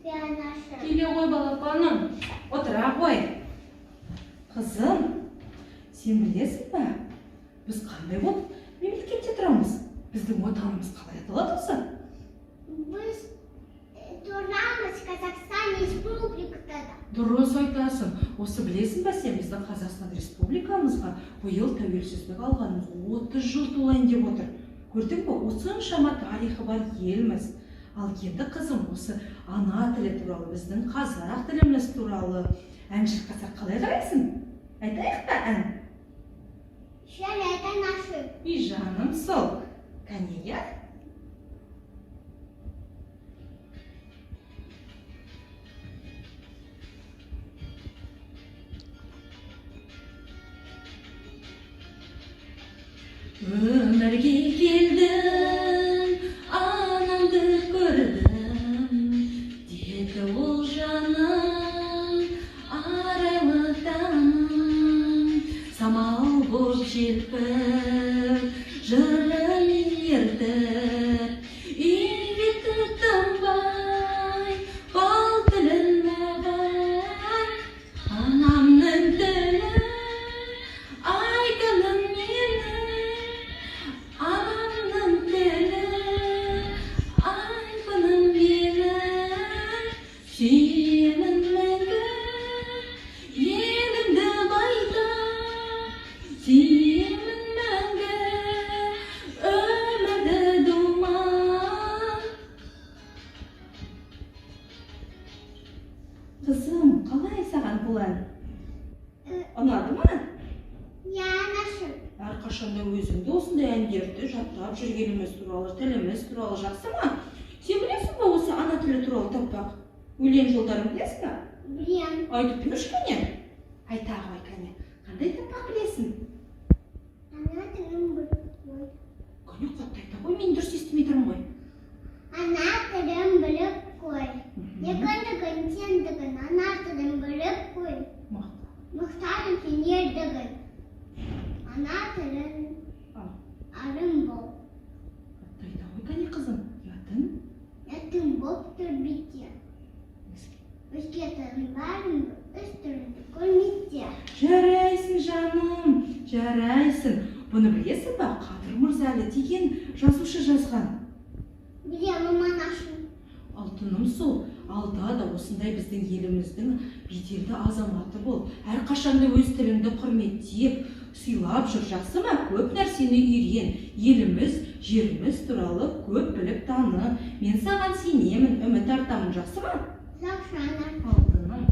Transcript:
Келе ғой балапаным, отыра ғой. Қызым, сен білесің ба? Біз қандай болып мемлекетте тұрамыз? Біздің отанымыз қалай аталады осы? Біз тұрамыз Қазақстан Республикада. Дұрыс айтасың. Осы білесің ба сен, біздің Қазақстан Республикамызға биыл тәуелсіздік алғанымызға 30 жыл толайын деп отыр. Көрдің бе, осыншама тарихы бар елміз. Ал енді қызым, осы ана тілі туралы, біздің қазақ тіліміз туралы ән шырқасақ қалай қарайсың? Айтайық па ән? Жарайды, нашы. И жаным сол. Кәне, я? Өмірге келдім, анамды көрдім, деді ол жаным, арайлы таңым, самал боп желпіп, жырын ертіп, үйретті тынбай, бал тілін маған, анамның тілі, айтылым менің, анамның тілі, айбыным менің, сүйемін мәңгі, елімді байда, сүйемін мәңгі, өмірді думан. Қызым, қалай саған бұл ән? Ұнады ма? Я, нашы. Әрқашанда өзіңді осындай әндерді жаттап жүргеніміз туралы, тіліміз туралы жақсы ма? Сен білесің ба осы ана тілі туралы таппақ? Өлең жолдарын білесің ба? Білем. Айтып берші кәне. Айта ғой кәне. Қандай таппақ білесің? Ана тілін біліп қой. Кәне қатты айта ғой, мен дұрыс естімей тұрмын ғой. Ана тілін біліп қой. Екіндігін, сендігін, ана тілін біліп қой. Мақта. Мұқтарым сен ердігін. Ана тілін арым бол. Қатты айта ғой кәне қызым. Ятын? Ятым боп тұр бетте. Өзге тілін бәрін өз түрінде көрмейді. Жарайсың жаным, жарайсың. Бұны білесің ба? Қадыр Мырзалы деген жазушы жазған. Білем, нашы. Алтыным сол, алда да осындай біздің еліміздің беделді азаматы бол. Әрқашанда өз тіліңді құрметтеп, сыйлап жүр, жақсы ма? Көп нәрсені үйрен. Еліміз, жеріміз туралы көп біліп таны. Мен саған сенемін, үміт артамын, жақсы ма? Жақсы, ана. Алтыным.